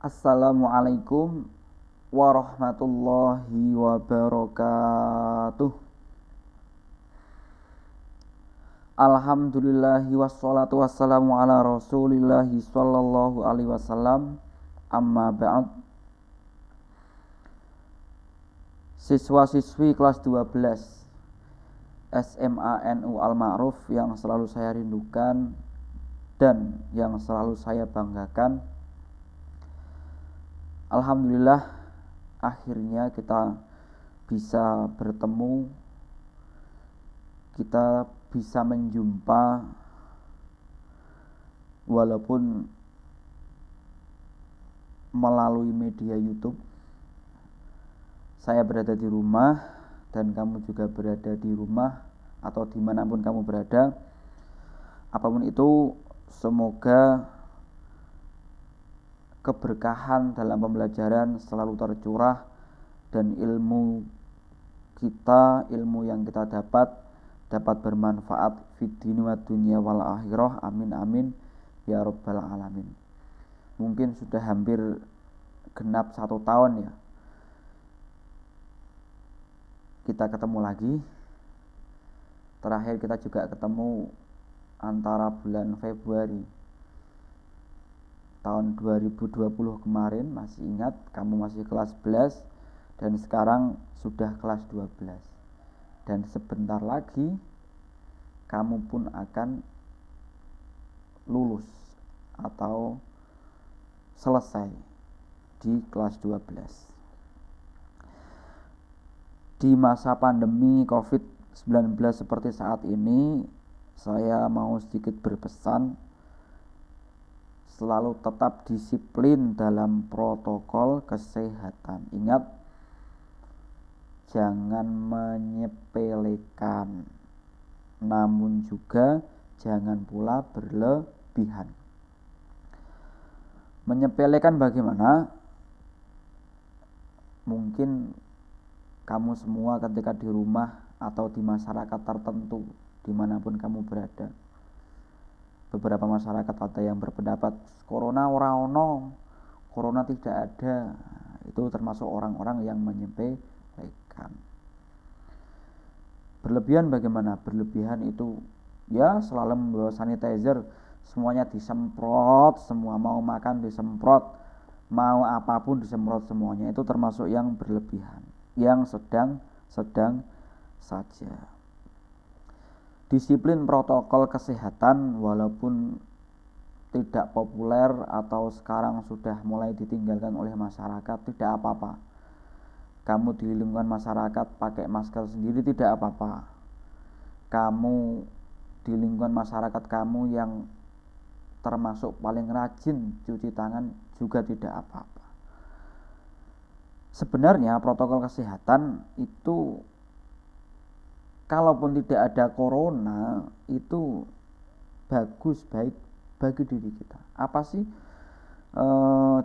Assalamualaikum warahmatullahi wabarakatuh. Alhamdulillahi wassalatu wassalamu ala rasulillahi sallallahu alaihi wasallam. Amma ba'd. Siswa-siswi kelas 12 SMA NU Al-Ma'ruf yang selalu saya rindukan dan yang selalu saya banggakan. Alhamdulillah akhirnya kita bisa bertemu, kita bisa menjumpa walaupun melalui media YouTube. Saya berada di rumah dan kamu juga berada di rumah atau dimanapun kamu berada. Apapun itu, semoga keberkahan dalam pembelajaran selalu tercurah dan ilmu yang kita dapat bermanfaat fid dini wad dunya wal akhirah. Amin amin ya rabbal alamin. Mungkin sudah hampir genap 1 tahun ya kita ketemu lagi. Terakhir kita juga ketemu antara bulan Februari tahun 2020 kemarin, masih ingat, kamu masih kelas 11 dan sekarang sudah kelas 12. Dan sebentar lagi kamu pun akan lulus atau selesai di kelas 12. Di masa pandemi COVID-19 seperti saat ini, saya mau sedikit berpesan selalu tetap disiplin dalam protokol kesehatan. Ingat, jangan menyepelekan, namun juga jangan pula berlebihan. Menyepelekan bagaimana? Mungkin kamu semua ketika di rumah atau di masyarakat tertentu dimanapun kamu berada, beberapa masyarakat ada yang berpendapat corona ora ono, corona tidak ada. Itu termasuk orang-orang yang menyepelekan. Berlebihan bagaimana? Berlebihan itu ya selalu membawa sanitizer, semuanya disemprot, semua mau makan disemprot, mau apapun disemprot semuanya. Itu termasuk yang berlebihan, yang sedang saja. Disiplin protokol kesehatan walaupun tidak populer atau sekarang sudah mulai ditinggalkan oleh masyarakat, tidak apa-apa. Kamu di lingkungan masyarakat pakai masker sendiri tidak apa-apa. Kamu di lingkungan masyarakat kamu yang termasuk paling rajin cuci tangan juga tidak apa-apa. Sebenarnya protokol kesehatan itu kalaupun tidak ada corona itu bagus, baik bagi diri kita. Apa sih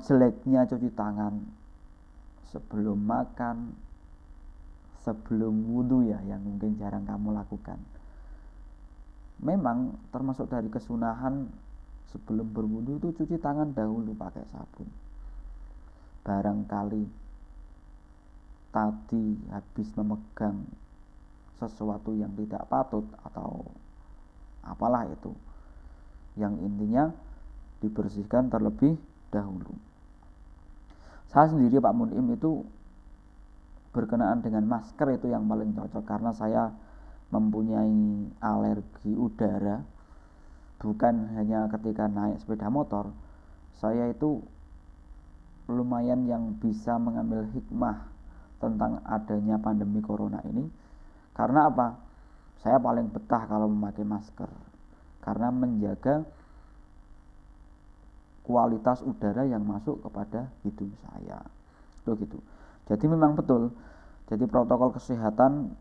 jeleknya cuci tangan sebelum makan, sebelum wudhu ya, yang mungkin jarang kamu lakukan. Memang termasuk dari kesunahan sebelum berwudhu itu cuci tangan dahulu pakai sabun. Barangkali tadi habis memegang sesuatu yang tidak patut atau apalah itu, yang intinya dibersihkan terlebih dahulu. Saya sendiri Pak Munim itu berkenaan dengan masker itu yang paling cocok karena saya mempunyai alergi udara. Bukan hanya ketika naik sepeda motor, saya itu lumayan yang bisa mengambil hikmah tentang adanya pandemi corona ini. Karena apa? Saya paling betah kalau memakai masker karena menjaga kualitas udara yang masuk kepada hidung saya. Itu gitu. Jadi memang betul. Jadi protokol kesehatan,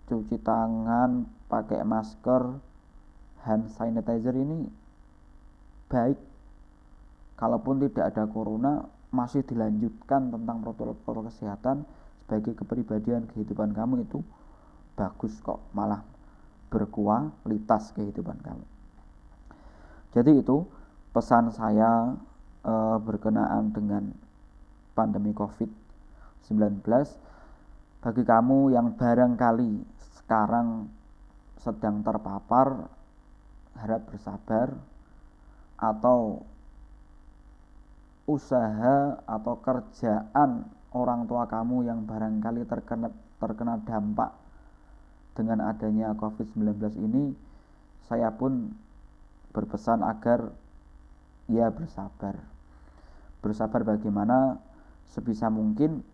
cuci tangan, pakai masker, hand sanitizer ini baik. Kalaupun tidak ada corona, masih dilanjutkan tentang protokol kesehatan sebagai kepribadian kehidupan kamu itu bagus kok, malah berkualitas kehidupan kamu. Jadi itu pesan saya berkenaan dengan pandemi COVID-19, bagi kamu yang barangkali sekarang sedang terpapar, harap bersabar, atau usaha atau kerjaan orang tua kamu yang barangkali terkena dampak dengan adanya COVID-19 ini, saya pun berpesan agar ya bersabar. Bersabar bagaimana? Sebisa mungkin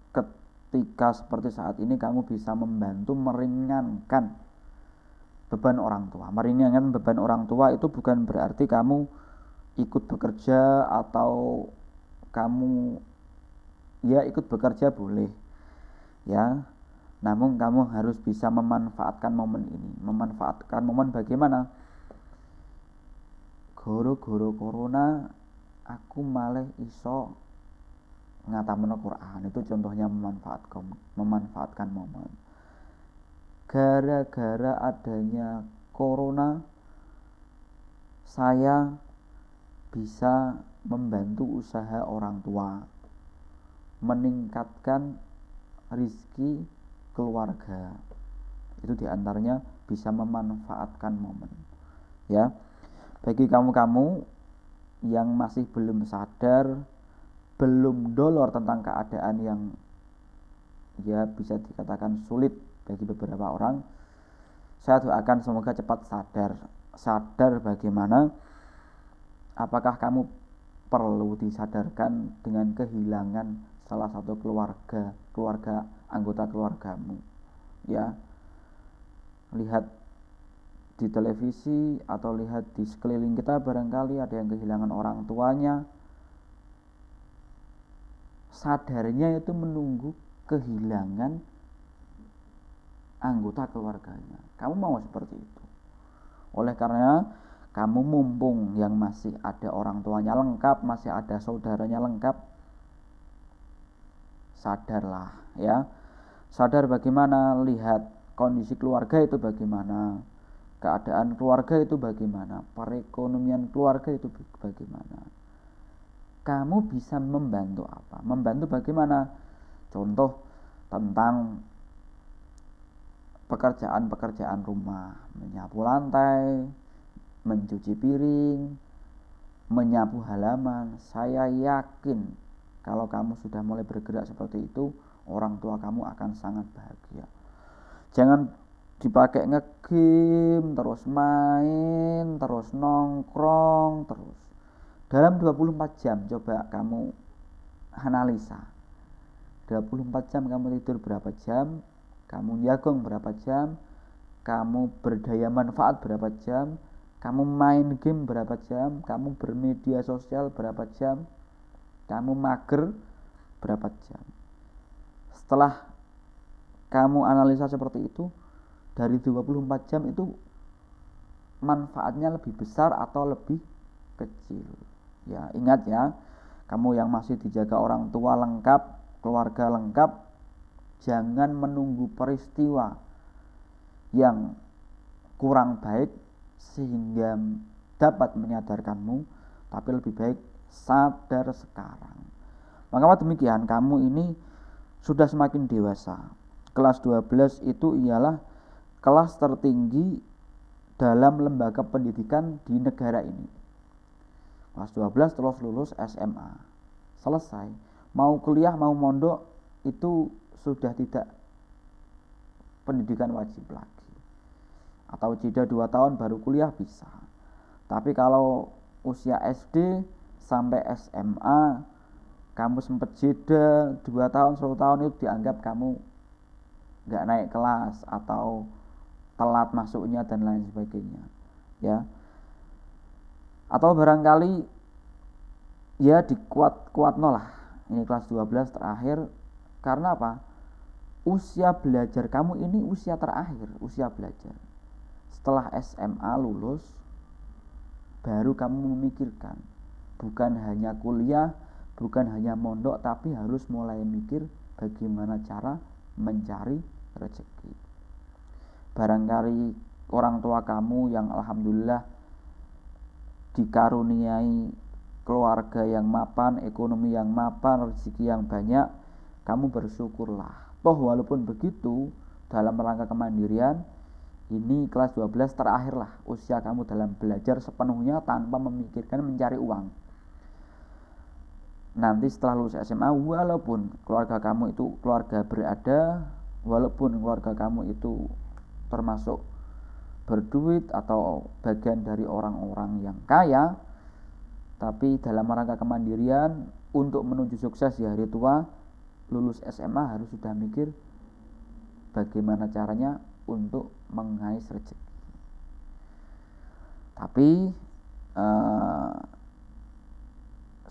ketika seperti saat ini kamu bisa membantu meringankan beban orang tua. Meringankan beban orang tua itu bukan berarti kamu ikut bekerja atau kamu ya ikut bekerja boleh ya, namun kamu harus bisa memanfaatkan momen ini. Memanfaatkan momen bagaimana? Goro-goro corona aku malah iso ngatamen Quran, itu contohnya memanfaatkan momen. Gara-gara adanya corona saya bisa membantu usaha orang tua, meningkatkan rizki keluarga. Itu diantaranya bisa memanfaatkan momen ya. Bagi kamu-kamu yang masih belum sadar, belum dolor tentang keadaan yang ya bisa dikatakan sulit bagi beberapa orang, saya doakan semoga cepat sadar bagaimana apakah kamu perlu disadarkan dengan kehilangan salah satu keluarga anggota keluargamu ya. Lihat di televisi atau lihat di sekeliling kita, barangkali ada yang kehilangan orang tuanya. Sadarnya itu menunggu kehilangan anggota keluarganya. Kamu mau seperti itu? Oleh karena kamu mumpung yang masih ada orang tuanya lengkap, masih ada saudaranya lengkap, sadarlah ya. Sadar bagaimana, lihat kondisi keluarga itu bagaimana, keadaan keluarga itu bagaimana, perekonomian keluarga itu bagaimana. Kamu bisa membantu apa? Membantu bagaimana? Contoh tentang pekerjaan rumah, menyapu lantai, mencuci piring, menyapu halaman. Saya yakin kalau kamu sudah mulai bergerak seperti itu, orang tua kamu akan sangat bahagia. Jangan dipakai ngegame, terus main, terus nongkrong, terus. Dalam 24 jam coba kamu analisa. 24 jam kamu tidur berapa jam, kamu nyagong berapa jam, kamu berdaya manfaat berapa jam, kamu main game berapa jam, kamu bermedia sosial berapa jam, kamu mager berapa jam. Setelah kamu analisa seperti itu, dari 24 jam itu manfaatnya lebih besar atau lebih kecil. Ya, ingat ya, kamu yang masih dijaga orang tua lengkap, keluarga lengkap, jangan menunggu peristiwa yang kurang baik sehingga dapat menyadarkanmu, tapi lebih baik sadar sekarang. Maka demikian, kamu ini sudah semakin dewasa. Kelas 12 itu ialah kelas tertinggi dalam lembaga pendidikan di negara ini. Kelas 12 terus lulus SMA. Selesai. Mau kuliah, mau mondok, itu sudah tidak pendidikan wajib lagi. Atau jeda 2 tahun baru kuliah bisa. Tapi kalau usia SD sampai SMA, kamu sempat jeda 2 tahun, 1 tahun, itu dianggap kamu gak naik kelas atau telat masuknya dan lain sebagainya ya. Atau barangkali ya dikuat lah, ini kelas 12 terakhir. Karena apa? Usia belajar kamu ini usia terakhir, usia belajar. Setelah SMA lulus, baru kamu memikirkan, bukan hanya kuliah, bukan hanya mondok, tapi harus mulai mikir bagaimana cara mencari rezeki. Barangkali orang tua kamu yang alhamdulillah dikaruniai keluarga yang mapan, ekonomi yang mapan, rezeki yang banyak, kamu bersyukurlah. Toh walaupun begitu, dalam rangka kemandirian, ini kelas 12 terakhir lah usia kamu dalam belajar sepenuhnya tanpa memikirkan mencari uang. Nanti setelah lulus SMA, walaupun keluarga kamu itu keluarga berada, walaupun keluarga kamu itu termasuk berduit atau bagian dari orang-orang yang kaya, tapi dalam rangka kemandirian untuk menuju sukses di hari tua, lulus SMA harus sudah mikir bagaimana caranya untuk mengais rezeki. Tapi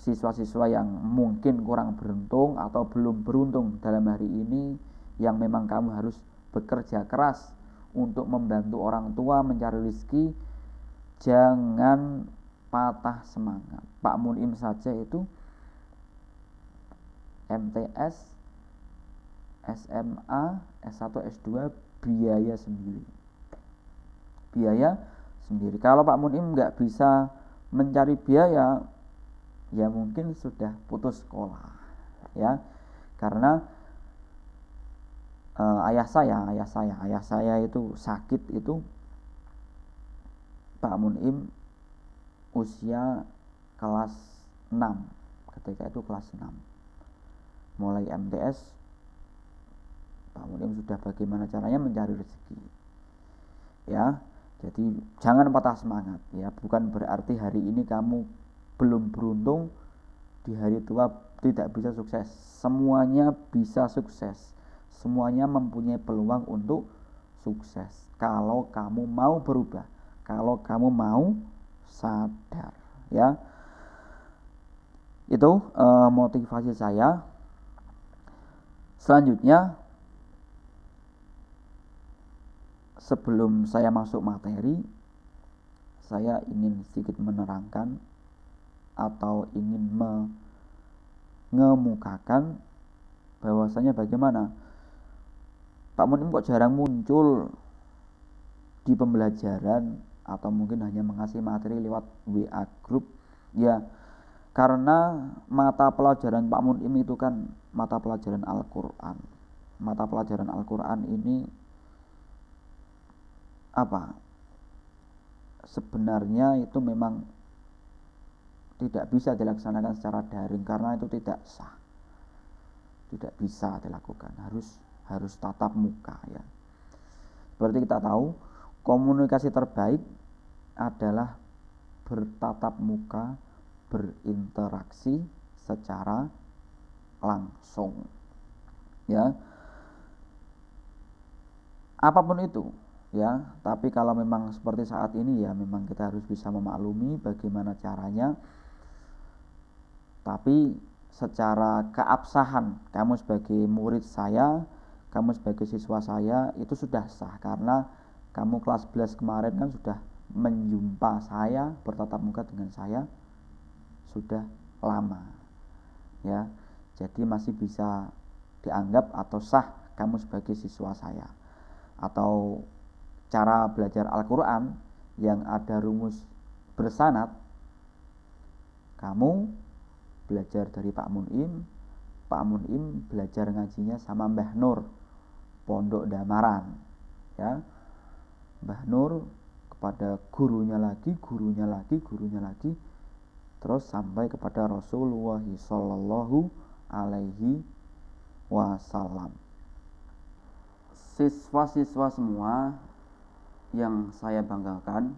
siswa-siswa yang mungkin kurang beruntung atau belum beruntung dalam hari ini, yang memang kamu harus bekerja keras untuk membantu orang tua mencari rezeki, jangan patah semangat. Pak Munim saja itu MTS, SMA, S1, S2 biaya sendiri. Kalau Pak Munim nggak bisa mencari biaya, ya mungkin sudah putus sekolah, ya. Karena ayah saya itu sakit itu Pak Munim usia kelas 6, ketika itu kelas 6 mulai MTS. Pak Munim sudah bagaimana caranya mencari rezeki, ya. Jadi jangan patah semangat, ya. Bukan berarti hari ini kamu belum beruntung, di hari tua tidak bisa sukses. Semuanya bisa sukses, semuanya mempunyai peluang untuk sukses kalau kamu mau berubah, kalau kamu mau sadar, ya. Itu motivasi saya. Selanjutnya, sebelum saya masuk materi, saya ingin sedikit menerangkan atau ingin mengemukakan bahwasanya bagaimana Pak Munim kok jarang muncul di pembelajaran atau mungkin hanya mengasih materi lewat WA group, ya. Karena mata pelajaran Pak Munim itu kan mata pelajaran Al-Quran. Mata pelajaran Al-Quran ini sebenarnya itu memang tidak bisa dilaksanakan secara daring karena itu tidak sah, tidak bisa dilakukan, harus tatap muka, ya. Seperti kita tahu, komunikasi terbaik adalah bertatap muka, berinteraksi secara langsung, ya. Apapun itu, ya. Tapi kalau memang seperti saat ini, ya memang kita harus bisa memaklumi bagaimana caranya. Tapi secara keabsahan kamu sebagai murid saya, kamu sebagai siswa saya itu sudah sah, karena kamu kelas 11 kemarin kan sudah menjumpa saya, bertatap muka dengan saya sudah lama, ya. Jadi masih bisa dianggap atau sah kamu sebagai siswa saya. Atau cara belajar Al-Quran yang ada rumus bersanad, kamu belajar dari Pak Munim belajar ngajinya sama Mbah Nur, Pondok Damaran, ya. Mbah Nur kepada gurunya lagi, terus sampai kepada Rasulullah Sallallahu Alaihi Wasallam. Siswa-siswa semua yang saya banggakan,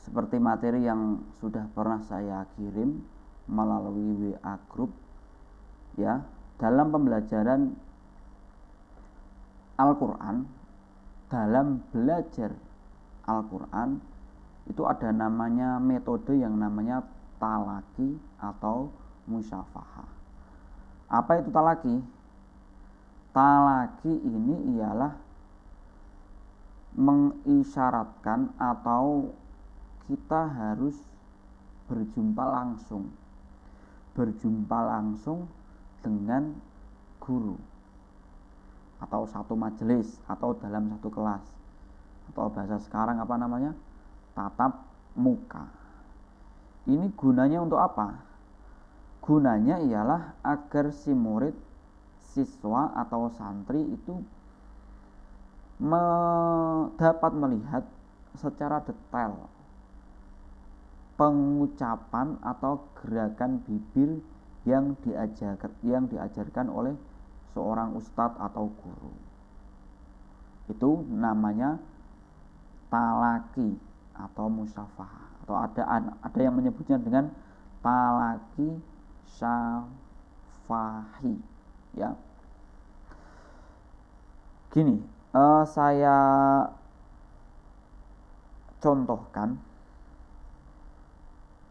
seperti materi yang sudah pernah saya kirim melalui WA group, ya, dalam pembelajaran Al-Quran, dalam belajar Al-Quran itu ada namanya metode yang namanya talaki atau musyafahah. Apa itu talaki? Talaki ini ialah mengisyaratkan atau kita harus berjumpa langsung dengan guru atau satu majelis atau dalam satu kelas, atau bahasa sekarang tatap muka, Ini gunanya untuk apa? Gunanya ialah agar si murid, siswa atau santri itu dapat melihat secara detail pengucapan atau gerakan bibir yang diajarkan oleh seorang ustadz atau guru. Itu namanya talaki atau musyafahah, atau ada yang menyebutnya dengan talaki syafahi, ya. Gini, saya contohkan,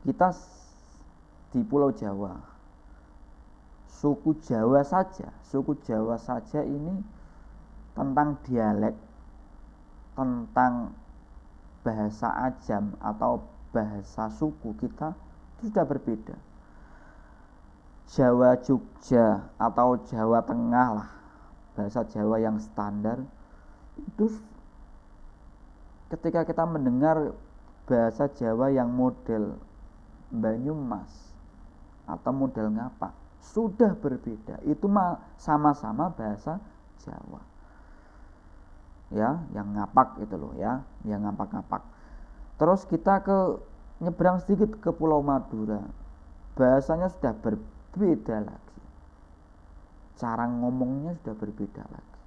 kita di Pulau Jawa, suku Jawa saja ini tentang dialek, tentang bahasa ajam atau bahasa suku kita itu sudah berbeda. Jawa Jogja atau Jawa Tengah lah, bahasa Jawa yang standar itu, ketika kita mendengar bahasa Jawa yang model Banyumas atau model Ngapak, sudah berbeda. Itu sama-sama bahasa Jawa, ya, yang Ngapak itu loh, ya, yang Ngapak-ngapak. Terus kita nyebrang sedikit ke Pulau Madura, bahasanya sudah berbeda lagi, cara ngomongnya sudah berbeda lagi.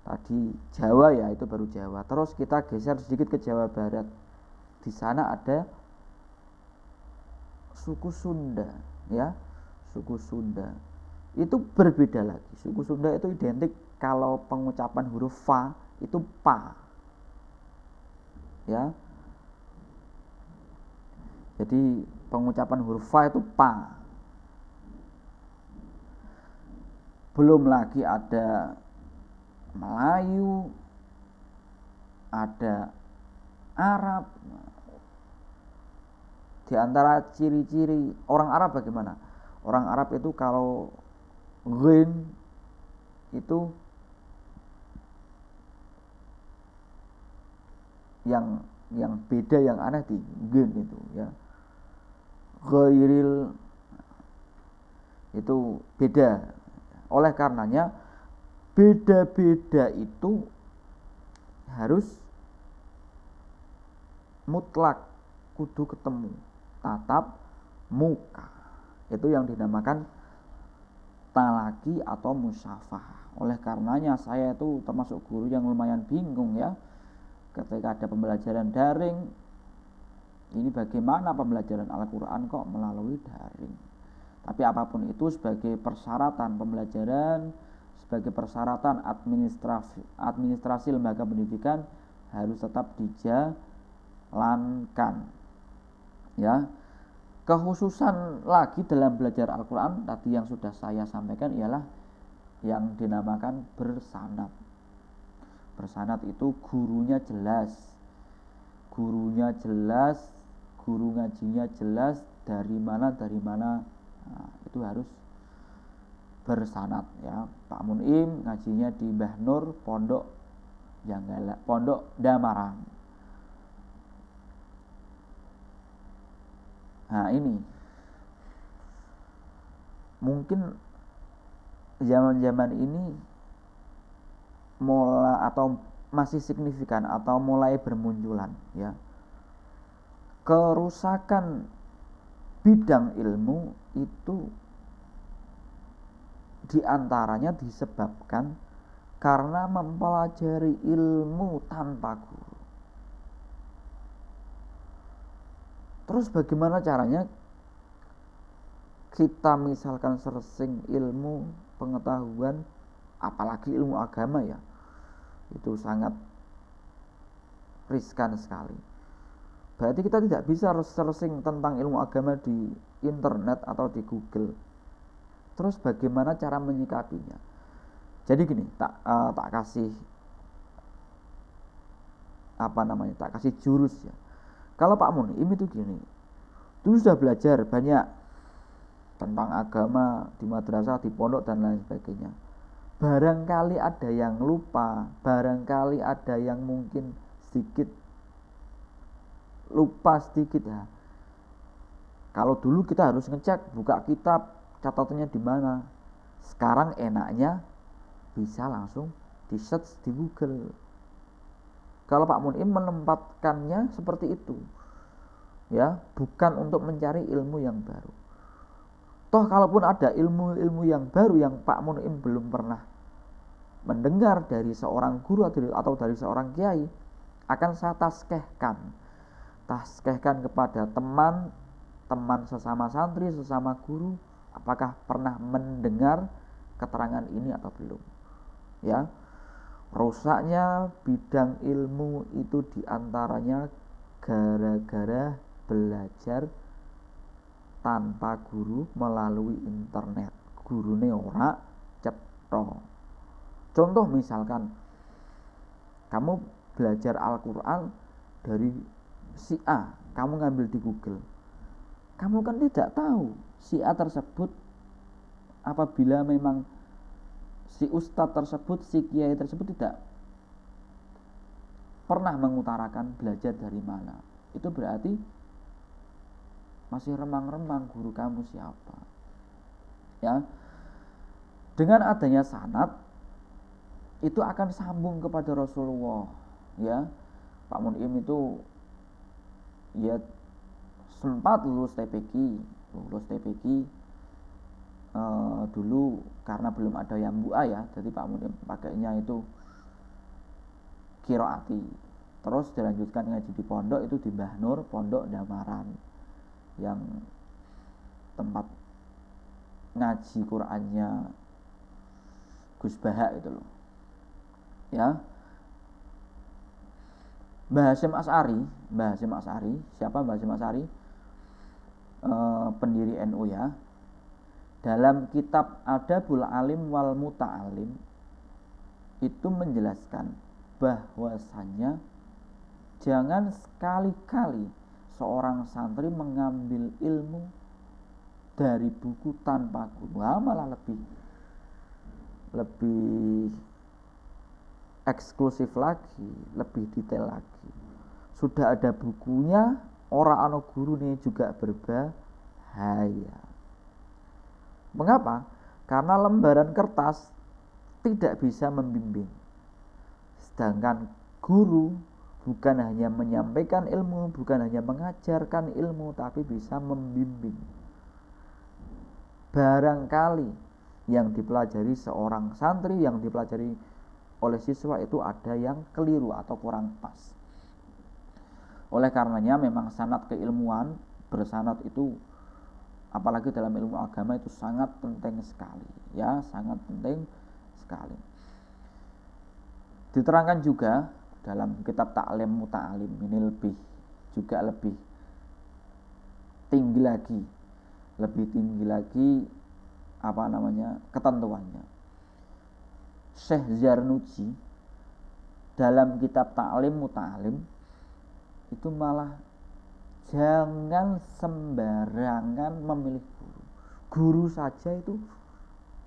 Tadi Jawa, ya, itu baru Jawa. Terus kita geser sedikit ke Jawa Barat, di sana ada suku Sunda, ya, suku Sunda itu berbeda lagi. Suku Sunda itu identik, kalau pengucapan huruf fa itu pa, ya. Jadi pengucapan huruf fa itu pa. Belum lagi ada Melayu, ada Arab. Di antara ciri-ciri orang Arab bagaimana? Orang Arab itu kalau ghin itu yang beda, yang aneh di ghin itu, ya. Ghairil itu beda. Oleh karenanya beda-beda itu harus mutlak, kudu ketemu, tatap muka. Itu yang dinamakan talaki atau musyafahah. Oleh karenanya saya itu termasuk guru yang lumayan bingung, ya, ketika ada pembelajaran daring. Ini bagaimana pembelajaran Al-Quran kok melalui daring? Tapi apapun itu, sebagai persyaratan pembelajaran, sebagai persyaratan administrasi lembaga pendidikan, harus tetap dijalankan, ya. Kekhususan lagi dalam belajar Al-Quran tadi yang sudah saya sampaikan ialah yang dinamakan bersanad. Bersanad itu gurunya jelas, guru ngajinya jelas, dari mana, nah, itu harus bersanad, ya. Pak Munim ngajinya di Mbah Nur Pondok Damarang. Nah, ini mungkin zaman-zaman ini mulai atau masih signifikan atau mulai bermunculan, ya, kerusakan bidang ilmu itu diantaranya disebabkan karena mempelajari ilmu tanpa guru. Terus bagaimana caranya kita misalkan searching ilmu pengetahuan, apalagi ilmu agama, ya, itu sangat riskan sekali. Berarti kita tidak bisa searching tentang ilmu agama di internet atau di Google. Terus bagaimana cara menyikapinya? Jadi gini, tak kasih tak kasih jurus, ya. Kalau Pak Munim itu gini, dulu sudah belajar banyak tentang agama di madrasah, di pondok, dan lain sebagainya. Barangkali ada yang lupa, barangkali ada yang mungkin sedikit lupa sedikit ya. Kalau dulu kita harus ngecek, buka kitab, catatannya di mana. Sekarang enaknya bisa langsung di search di Google. Kalau Pak Mun'im menempatkannya seperti itu, ya, bukan untuk mencari ilmu yang baru. Toh kalaupun ada ilmu-ilmu yang baru yang Pak Mun'im belum pernah mendengar dari seorang guru atau dari seorang kiai, akan saya taskehkan kepada teman sesama santri, sesama guru, apakah pernah mendengar keterangan ini atau belum. Ya, rusaknya bidang ilmu itu diantaranya gara-gara belajar tanpa guru melalui internet. Gurune ora cetha. Contoh misalkan kamu belajar Al-Quran dari si A, kamu ngambil di Google. Kamu kan tidak tahu si A tersebut, apabila memang si ustadz tersebut, si kiai tersebut tidak pernah mengutarakan belajar dari mana, itu berarti masih remang-remang guru kamu siapa. Ya, dengan adanya sanad itu akan sambung kepada Rasulullah. Ya, Pak Mun'im itu ya sempat lulus TPQ dulu karena belum ada yang MUA ya, jadi Pak Mun'im pakainya itu qiraati. Terus dilanjutkan ngaji di pondok itu di Mbah Nur, Pondok Damaran, yang tempat ngaji Qur'annya Gus Baha itu loh. Ya. Mbah Hasyim Asy'ari, siapa Mbah Hasyim Asy'ari? Pendiri NU ya. Dalam kitab Adabul Alim wal Muta'alim itu menjelaskan bahwasannya jangan sekali-kali seorang santri mengambil ilmu dari buku tanpa guru. Malah lebih eksklusif lagi, lebih detail lagi. Sudah ada bukunya, ora ana gurune juga berbahaya. Mengapa? Karena lembaran kertas tidak bisa membimbing. Sedangkan guru bukan hanya menyampaikan ilmu, bukan hanya mengajarkan ilmu, tapi bisa membimbing. Barangkali yang dipelajari seorang santri, yang dipelajari oleh siswa itu ada yang keliru atau kurang pas. Oleh karenanya memang sanad keilmuan, bersanad itu apalagi dalam ilmu agama itu sangat penting sekali, ya, sangat penting sekali. Diterangkan juga dalam kitab Ta'lim Muta'alim, ini lebih tinggi lagi ketentuannya. Syekh Zarnuji dalam kitab Ta'lim Muta'alim itu malah jangan sembarangan memilih guru. Guru saja itu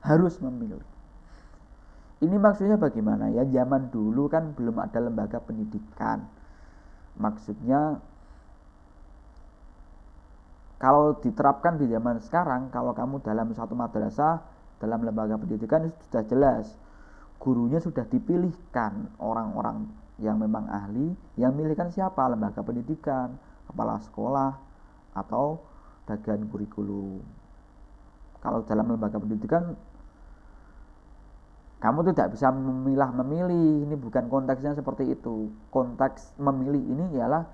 harus memilih. Ini maksudnya bagaimana ya? Zaman dulu kan belum ada lembaga pendidikan. Maksudnya kalau diterapkan di zaman sekarang, kalau kamu dalam satu madrasah, dalam lembaga pendidikan itu sudah jelas. Gurunya sudah dipilihkan orang-orang yang memang ahli, yang milihkan siapa? Lembaga pendidikan, kepala sekolah, atau bagian kurikulum. Kalau dalam lembaga pendidikan kamu tidak bisa memilih, ini bukan konteksnya seperti itu. Konteks memilih ini ialah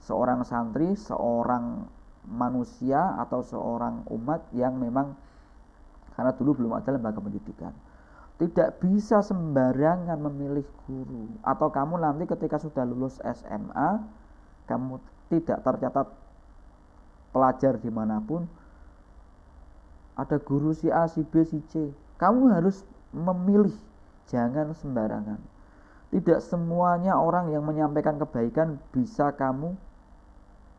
seorang santri, seorang manusia atau seorang umat yang memang, karena dulu belum ada lembaga pendidikan, tidak bisa sembarangan memilih guru. Atau kamu nanti ketika sudah lulus SMA, kamu tidak tercatat pelajar dimanapun, ada guru si A, si B, si C, kamu harus memilih, jangan sembarangan. Tidak semuanya orang yang menyampaikan kebaikan bisa kamu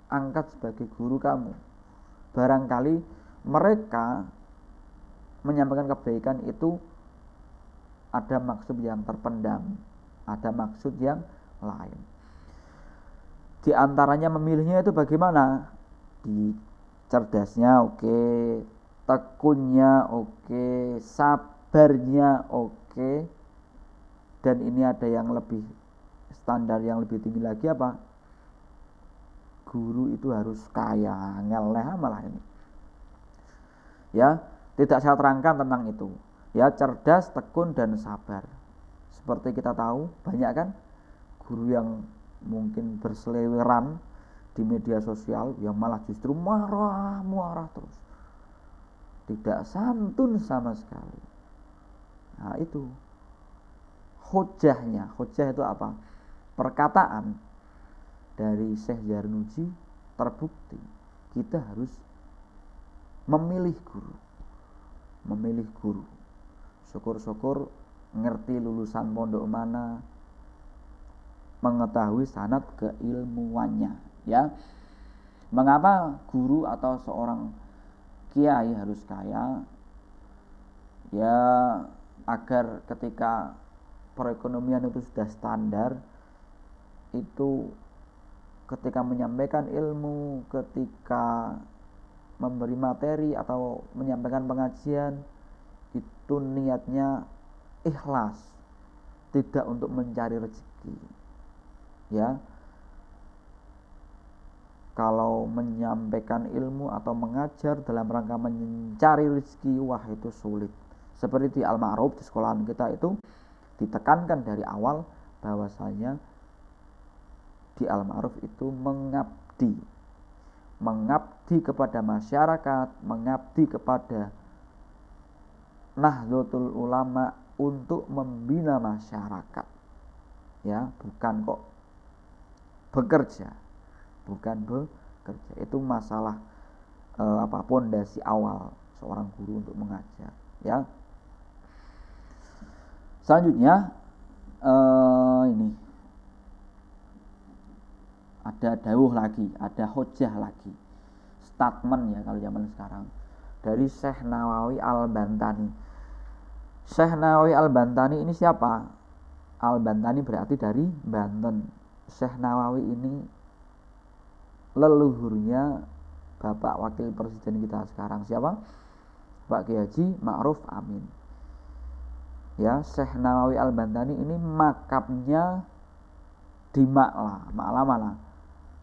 angkat sebagai guru kamu. Barangkali mereka menyampaikan kebaikan itu ada maksud yang terpendam, ada maksud yang lain. Di antaranya memilihnya itu bagaimana? Di cerdasnya oke, tekunnya oke, sabarnya oke. Dan ini ada yang lebih standar yang lebih tinggi lagi apa? Guru itu harus kaya, ngeleh malah ini. Ya, tidak saya terangkan tentang itu. Ya, cerdas, tekun dan sabar. Seperti kita tahu, banyak kan guru yang mungkin berseliweran di media sosial yang malah justru marah terus. Tidak santun sama sekali. Nah, itu hujahnya. Hujah itu apa? Perkataan dari Syekh Zarnuji terbukti kita harus memilih guru. Syukur-syukur ngerti lulusan pondok mana, mengetahui sanad keilmuannya, ya. Mengapa guru atau seorang kiai harus kaya? Ya, agar ketika perekonomian itu sudah standar, itu ketika menyampaikan ilmu, ketika memberi materi atau menyampaikan pengajian, itu niatnya ikhlas, tidak untuk mencari rezeki. Ya, kalau menyampaikan ilmu atau mengajar dalam rangka mencari rezeki, wah itu sulit. Seperti di Al-Ma'ruf di sekolahan kita itu ditekankan dari awal bahwasanya di Al-Ma'ruf itu mengabdi kepada masyarakat, mengabdi kepada Nahdlatul Ulama untuk membina masyarakat. Ya, bukan kok bekerja. Itu masalah pondasi awal seorang guru untuk mengajar, ya. Selanjutnya ini ada dawuh lagi, ada hujjah lagi, statement ya kalau zaman sekarang, dari Syekh Nawawi Al-Bantani. Syekh Nawawi Al-Bantani ini siapa? Al-Bantani berarti dari Banten. Syekh Nawawi ini leluhurnya Bapak Wakil Presiden kita sekarang, siapa? Pak Kiai Haji Ma'ruf Amin. Ya, Syekh Nawawi Al-Bantani ini makamnya di Ma'la mana?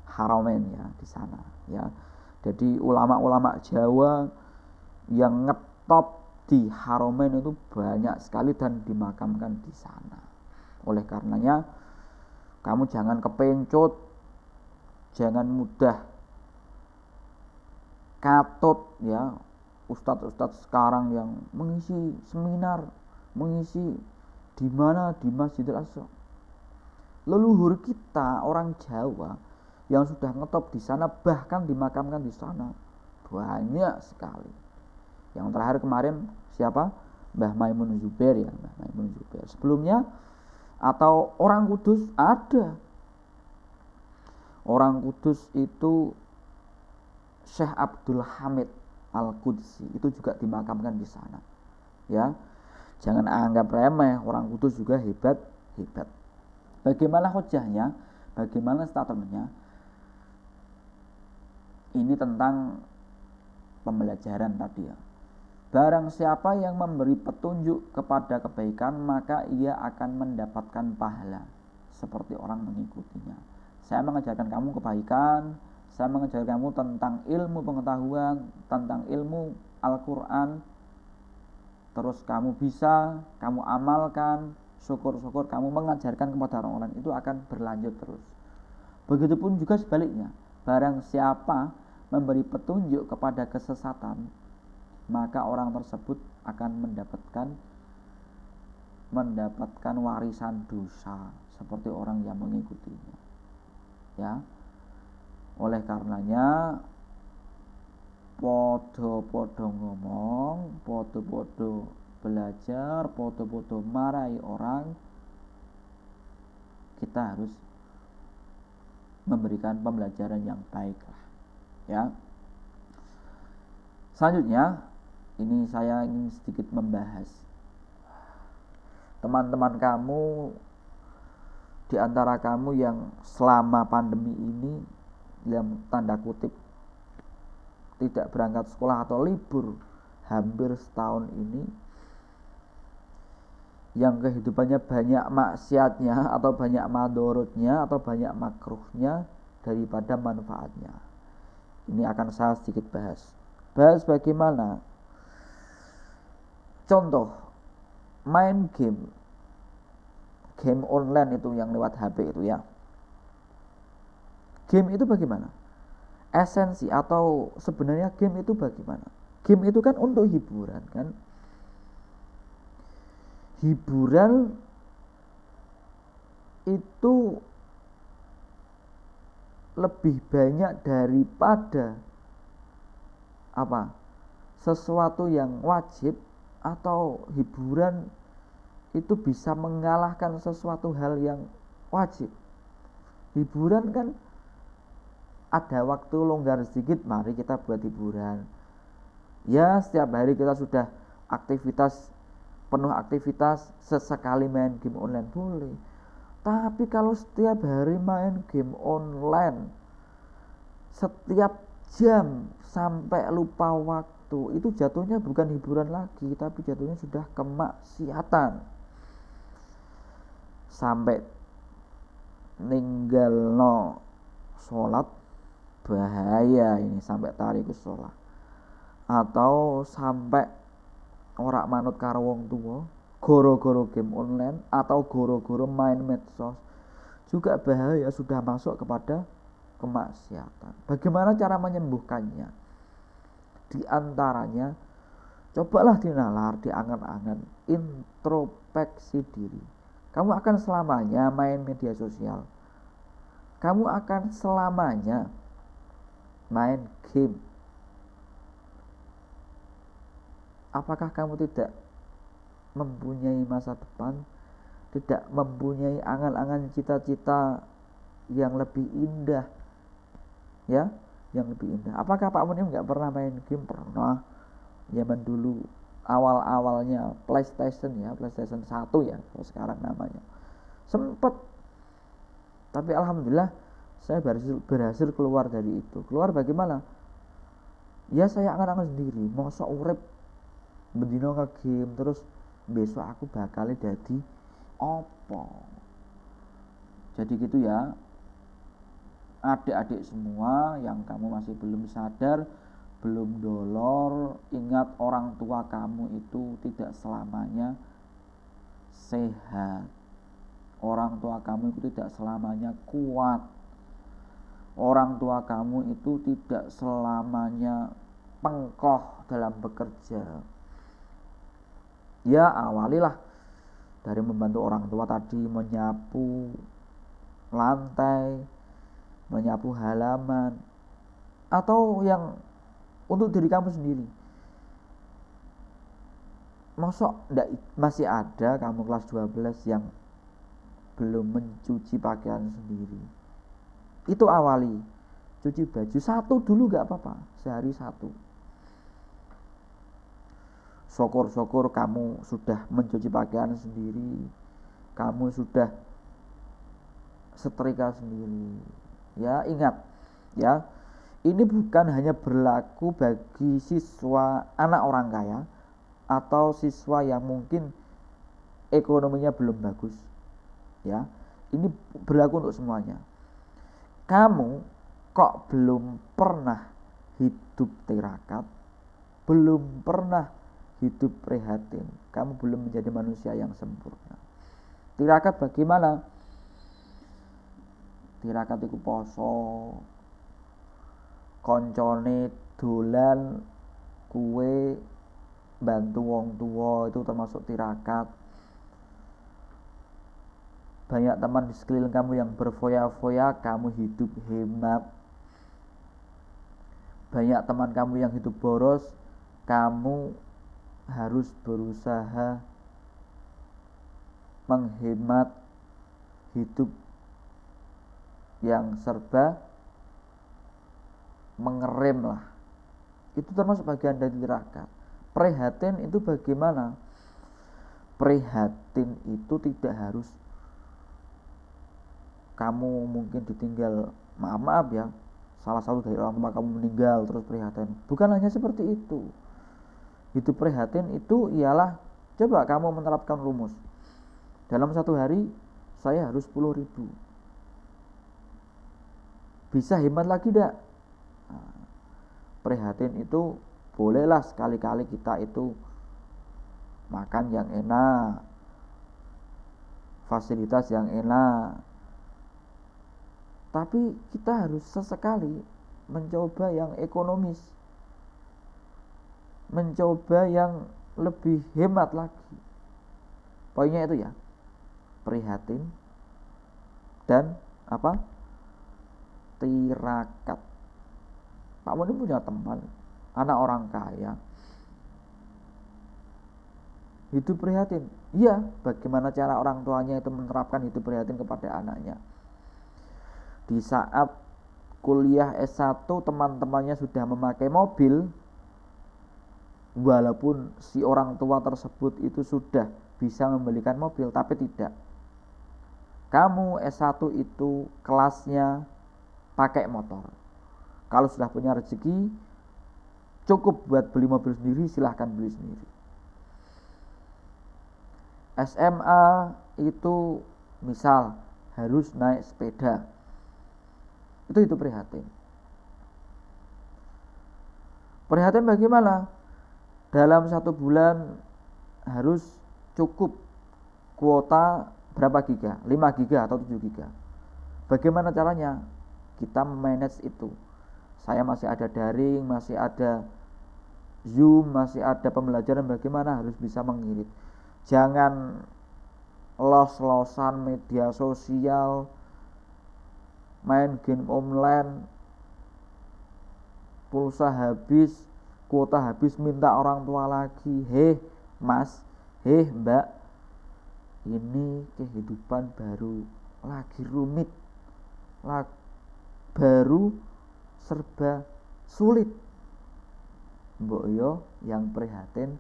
Haramain ya, di sana ya. Jadi ulama-ulama Jawa yang ngetop di Haramain itu banyak sekali dan dimakamkan di sana. Oleh karenanya kamu jangan kepencut, jangan mudah katut ya. Ustadz-ustadz sekarang yang mengisi seminar, mengisi di mana? Di Masjidil Aqsa. Leluhur kita orang Jawa yang sudah ngetop di sana, bahkan dimakamkan di sana, banyak sekali. Yang terakhir kemarin siapa? Mbah Maimun Zubair ya, Mbah Maimun Zubair. Sebelumnya atau orang Kudus ada. Orang Kudus itu Syekh Abdul Hamid Al-Qudsi itu juga dimakamkan di sana. Ya. Jangan anggap remeh, orang Kudus juga hebat. Bagaimana hujahnya? Bagaimana statementnya? Ini tentang pembelajaran tadi ya. Barang siapa yang memberi petunjuk kepada kebaikan, maka ia akan mendapatkan pahala seperti orang mengikutinya. Saya mengajarkan kamu kebaikan, saya mengajarkan kamu tentang ilmu pengetahuan, tentang ilmu Al-Quran, terus kamu bisa, kamu amalkan, syukur-syukur kamu mengajarkan kepada orang lain, itu akan berlanjut terus. Begitupun juga sebaliknya, barang siapa memberi petunjuk kepada kesesatan, maka orang tersebut akan mendapatkan warisan dosa seperti orang yang mengikutinya. Ya. Oleh karenanya podo-podo ngomong, podo-podo belajar, podo-podo marahi orang, kita harus memberikan pembelajaran yang baik lah. Ya. Selanjutnya, ini saya ingin sedikit membahas. Teman-teman kamu di antara kamu yang selama pandemi ini yang tanda kutip tidak berangkat sekolah atau libur hampir setahun ini, yang kehidupannya banyak maksiatnya atau banyak madorotnya atau banyak makruhnya daripada manfaatnya. Ini akan saya sedikit bahas bagaimana contoh main game online itu yang lewat HP itu ya. Game itu bagaimana? Esensi atau sebenarnya game itu bagaimana? Game itu kan untuk hiburan kan? Hiburan itu lebih banyak daripada apa? Sesuatu yang wajib, atau hiburan itu bisa mengalahkan sesuatu hal yang wajib. Hiburan kan ada waktu longgar sedikit, mari kita buat hiburan. Ya, setiap hari kita sudah penuh aktivitas, sesekali main game online boleh. Tapi kalau setiap hari main game online, setiap jam sampai lupa waktu, itu jatuhnya bukan hiburan lagi, tapi jatuhnya sudah kemaksiatan. Sampai ninggalno sholat, bahaya ini, sampai tarikus sholat, atau sampai ora manut karo wong tua goro-goro game online atau goro-goro main medsos, juga bahaya, sudah masuk kepada kemaksiatan. Bagaimana cara menyembuhkannya? Di antaranya, cobalah dinalar, diangan-angan, introspeksi diri. Kamu akan selamanya main media sosial, kamu akan selamanya main game. Apakah kamu tidak mempunyai masa depan, tidak mempunyai angan-angan cita-cita yang lebih indah, ya, yang lebih indah? Apakah Pak Munim nggak pernah main game? Pernah. Zaman dulu awal-awalnya PlayStation 1 ya, kalau sekarang namanya, sempet. Tapi alhamdulillah saya berhasil keluar dari itu. Keluar bagaimana? Ya saya angan-angan sendiri, mosok urip bendino ke game terus besok aku bakal jadi opo. Jadi gitu ya, adik-adik semua yang kamu masih belum sadar, belum dolor, ingat orang tua kamu itu tidak selamanya sehat. Orang tua kamu itu tidak selamanya kuat. Orang tua kamu itu tidak selamanya pengkoh dalam bekerja. Ya, awalilah dari membantu orang tua tadi, menyapu lantai, menyapu halaman, atau yang untuk diri kamu sendiri. Mosok masih ada kamu kelas 12 yang belum mencuci pakaian sendiri? Itu awali, cuci baju satu dulu gak apa-apa, sehari satu. Syukur-syukur kamu sudah mencuci pakaian sendiri, kamu sudah setrika sendiri. Ya, ingat ya, ini bukan hanya berlaku bagi siswa anak orang kaya atau siswa yang mungkin ekonominya belum bagus. Ya, ini berlaku untuk semuanya. Kamu kok belum pernah hidup tirakat, belum pernah hidup prihatin, kamu belum menjadi manusia yang sempurna. Tirakat bagaimana? Tirakat itu poso, koncone dolan, kue bantu wong tua, itu termasuk tirakat. Banyak teman di sekeliling kamu yang berfoya-foya, kamu hidup hemat. Banyak teman kamu yang hidup boros, kamu harus berusaha menghemat, hidup yang serba mengerem lah. Itu termasuk bagian dari tirakat. Prihatin itu bagaimana? Prihatin itu tidak harus kamu mungkin ditinggal, maaf ya, salah satu dari orang tua kamu meninggal terus prihatin. Bukan hanya seperti itu. Hidup prihatin itu ialah, coba kamu menerapkan rumus. Dalam satu hari saya harus 10.000. Bisa hemat lagi tidak? Nah, prihatin itu bolehlah sekali-kali kita itu makan yang enak, fasilitas yang enak. Tapi kita harus sesekali mencoba yang ekonomis, mencoba yang lebih hemat lagi. Poinnya itu ya, prihatin dan apa? Tirakat. Pak Mun punya teman, anak orang kaya, hidup prihatin. Iya, bagaimana cara orang tuanya itu menerapkan hidup prihatin kepada anaknya? Di saat kuliah S1 teman-temannya sudah memakai mobil, walaupun si orang tua tersebut itu sudah bisa membelikan mobil, tapi tidak. Kamu S1 itu kelasnya pakai motor. Kalau sudah punya rezeki, cukup buat beli mobil sendiri, silahkan beli sendiri. SMA itu misal harus naik sepeda, itu prihatin. Prihatin bagaimana? Dalam 1 bulan harus cukup kuota berapa giga? 5 giga atau 7 giga. Bagaimana caranya? Kita manage itu. Saya masih ada daring, masih ada Zoom, masih ada pembelajaran, bagaimana harus bisa mengirit. Jangan los-losan media sosial, main game online, pulsa habis, kuota habis, minta orang tua lagi. Heh mas, heh mbak, ini kehidupan baru lagi rumit, baru serba sulit. Mbok yo yang prihatin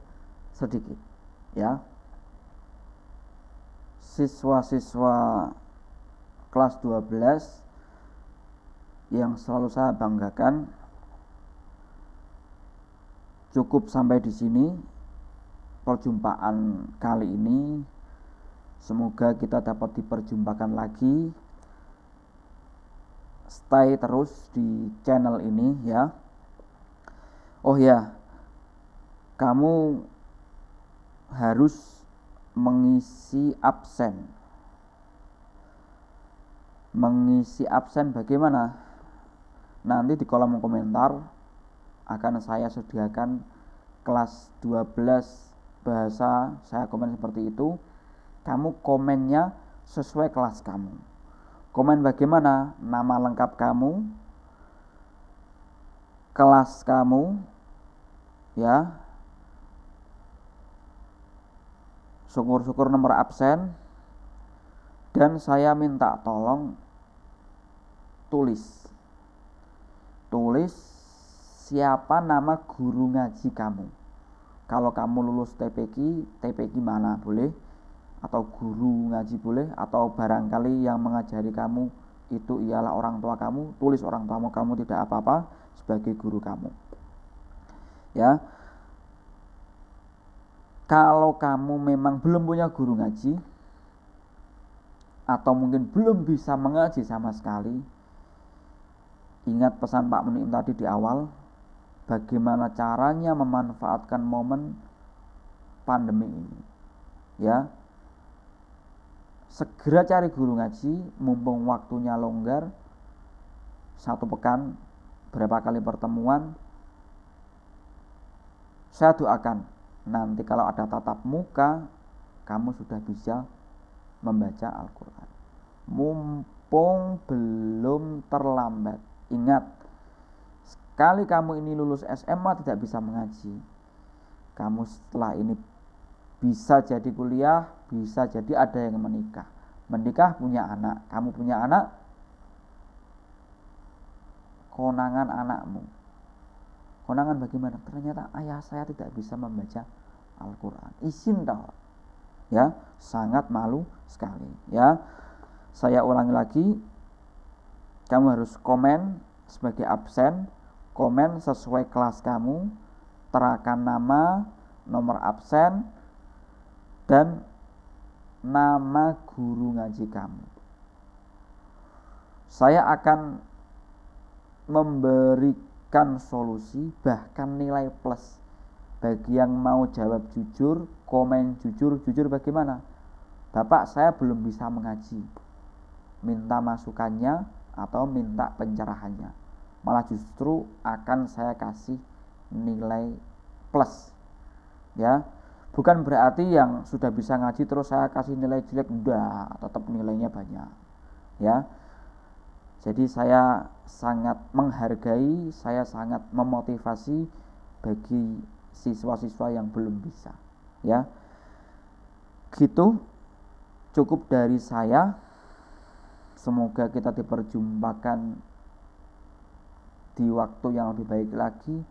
sedikit ya. Siswa-siswa kelas 12 yang selalu saya banggakan, cukup sampai di sini perjumpaan kali ini. Semoga kita dapat diperjumpakan lagi. Stay terus di channel ini ya. Oh ya, kamu harus mengisi absen. Mengisi absen bagaimana? Nanti di kolom komentar akan saya sediakan kelas 12 bahasa, saya komen seperti itu. Kamu komennya sesuai kelas kamu. Komen bagaimana? Nama lengkap kamu, kelas kamu, ya. Syukur-syukur nomor absen. Dan saya minta tolong tulis siapa nama guru ngaji kamu. Kalau kamu lulus TPQ mana boleh, atau guru ngaji boleh, atau barangkali yang mengajari kamu itu ialah orang tua kamu, tulis orang tua kamu, tidak apa-apa, sebagai guru kamu ya. Kalau kamu memang belum punya guru ngaji, atau mungkin belum bisa mengaji sama sekali, ingat pesan Pak Munim tadi di awal, bagaimana caranya memanfaatkan momen pandemi ini ya. Segera cari guru ngaji mumpung waktunya longgar, 1 pekan berapa kali pertemuan. Saya doakan nanti kalau ada tatap muka, kamu sudah bisa membaca Al-Quran. Mumpung belum terlambat. Ingat, sekali kamu ini lulus SMA tidak bisa mengaji, kamu setelah ini bisa jadi kuliah, bisa jadi ada yang menikah punya anak. Kamu punya anak, konangan anakmu. Konangan bagaimana? Ternyata ayah saya tidak bisa membaca Al-Quran. Izin toh ya, sangat malu sekali ya. Saya ulangi lagi, kamu harus komen sebagai absen, komen sesuai kelas kamu, terakan nama, nomor absen, dan nama guru ngaji kamu. Saya akan memberikan solusi, bahkan nilai plus bagi yang mau jawab jujur, komen jujur. Jujur bagaimana? Bapak, saya belum bisa mengaji. Minta masukannya atau minta pencerahannya. Malah justru akan saya kasih nilai plus. Ya. Bukan berarti yang sudah bisa ngaji terus saya kasih nilai jelek, udah, tetap nilainya banyak. Ya. Jadi saya sangat menghargai, saya sangat memotivasi bagi siswa-siswa yang belum bisa. Ya. Gitu. Cukup dari saya. Semoga kita diperjumpakan di waktu yang lebih baik lagi,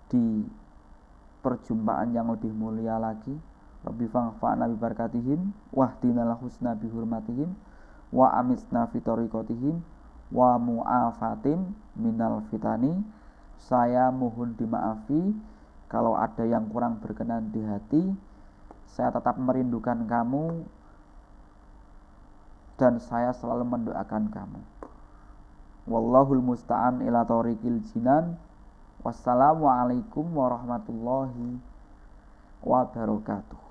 di perjumpaan yang lebih mulia lagi. Rabbi fa'na bi barakatihim wahdinal husna bi hurmatihim wa amisna fi tariqatihim wa mu'afatim minal fitani. Saya mohon dimaafi kalau ada yang kurang berkenan di hati. Saya tetap merindukan kamu dan saya selalu mendoakan kamu. Wallahul musta'an ila tariqil jinan. Wassalamualaikum warahmatullahi wabarakatuh.